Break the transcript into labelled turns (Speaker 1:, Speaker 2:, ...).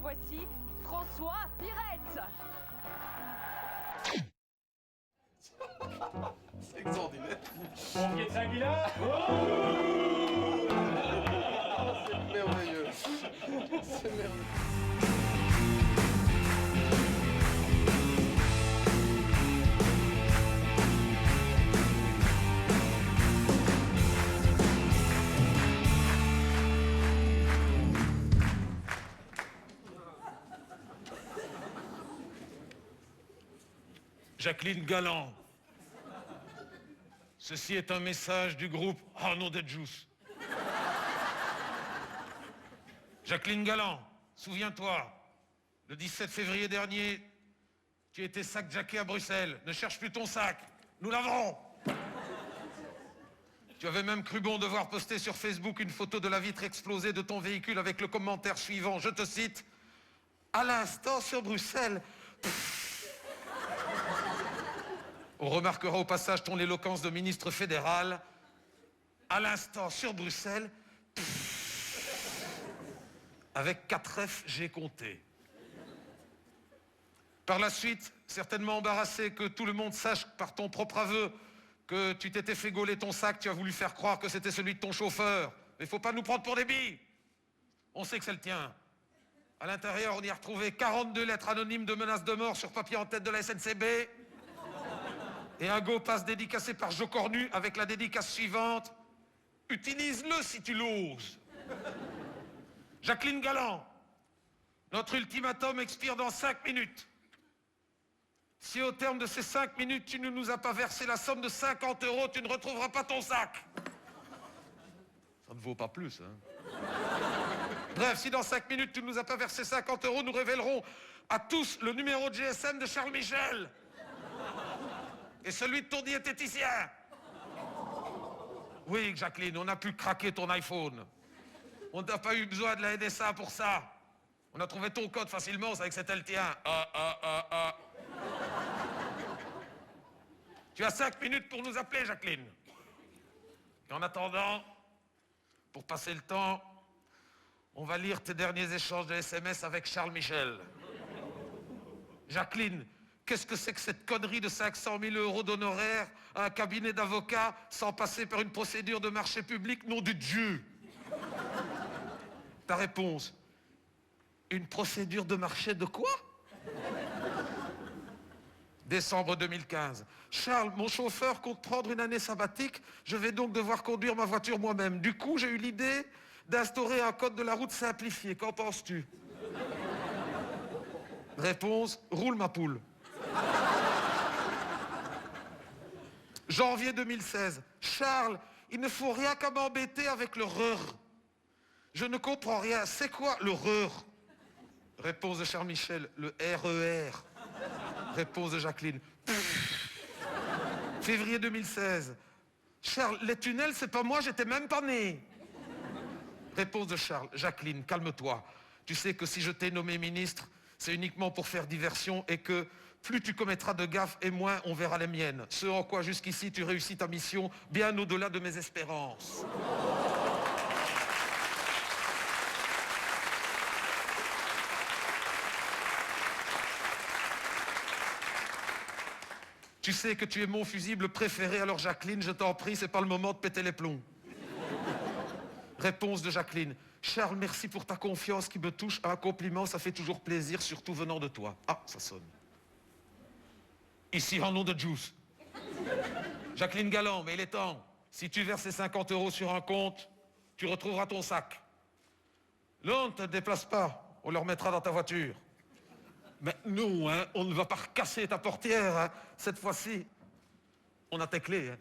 Speaker 1: voici François Pirette.
Speaker 2: C'est extraordinaire.
Speaker 3: Pompier de Saint-Guilain.
Speaker 2: C'est merveilleux. C'est merveilleux.
Speaker 4: Jacqueline Galland. Ceci est un message du groupe Arnaud de Juice. Jacqueline Galland, souviens-toi, le 17 février dernier, tu étais sac-jacké à Bruxelles. Ne cherche plus ton sac, nous l'avons. Tu avais même cru bon devoir poster sur Facebook une photo de la vitre explosée de ton véhicule avec le commentaire suivant, je te cite, « À l'instant sur Bruxelles, on remarquera au passage ton éloquence de ministre fédéral. À l'instant, sur Bruxelles, avec 4 F, j'ai compté. Par la suite, certainement embarrassé que tout le monde sache par ton propre aveu que tu t'étais fait gauler ton sac, tu as voulu faire croire que c'était celui de ton chauffeur. Mais il ne faut pas nous prendre pour des billes. On sait que c'est le tien. À l'intérieur, on y a retrouvé 42 lettres anonymes de menaces de mort sur papier en tête de la SNCB. Et un go passe dédicacé par Jo Cornu avec la dédicace suivante. Utilise-le si tu l'oses. Jacqueline Galland, notre ultimatum expire dans 5 minutes. Si au terme de ces 5 minutes, tu ne nous as pas versé la somme de 50 €, tu ne retrouveras pas ton sac. Ça ne vaut pas plus, hein. Bref, si dans 5 minutes, tu ne nous as pas versé 50 €, nous révélerons à tous le numéro de GSM de Charles Michel. Et celui de ton diététicien. Oui, Jacqueline, on a pu craquer ton iPhone. On n'a pas eu besoin de la NSA pour ça. On a trouvé ton code facilement, on savait que c'était le tien. Tu as 5 minutes pour nous appeler, Jacqueline. Et en attendant, pour passer le temps, on va lire tes derniers échanges de SMS avec Charles Michel. Jacqueline, qu'est-ce que c'est que cette connerie de 500 000 € d'honoraires à un cabinet d'avocats sans passer par une procédure de marché public, nom de Dieu? Ta réponse, une procédure de marché de quoi? Décembre 2015. Charles, mon chauffeur compte prendre une année sabbatique, je vais donc devoir conduire ma voiture moi-même. Du coup, j'ai eu l'idée d'instaurer un code de la route simplifié. Qu'en penses-tu? Réponse, roule ma poule. Janvier 2016. Charles, il ne faut rien qu'à m'embêter avec le RER. Je ne comprends rien. C'est quoi le RER? Réponse de Charles Michel. Le RER. Réponse de Jacqueline. Février 2016. Charles, les tunnels, c'est pas moi, j'étais même pas né. Réponse de Charles. Jacqueline, calme-toi. Tu sais que si je t'ai nommé ministre, c'est uniquement pour faire diversion et que plus tu commettras de gaffes et moins on verra les miennes. Ce en quoi jusqu'ici tu réussis ta mission bien au-delà de mes espérances. Tu sais que tu es mon fusible préféré, alors Jacqueline, je t'en prie, c'est pas le moment de péter les plombs. Réponse de Jacqueline. Charles, merci pour ta confiance qui me touche. Un compliment, ça fait toujours plaisir, surtout venant de toi. Ah, ça sonne. Ici, Arnaud de Juice. Jacqueline Galland, mais il est temps. Si tu verses ces 50 € sur un compte, tu retrouveras ton sac. Non, ne te déplace pas. On le remettra dans ta voiture. Mais non, hein, on ne va pas recasser ta portière. Hein. Cette fois-ci, on a tes clés. Hein.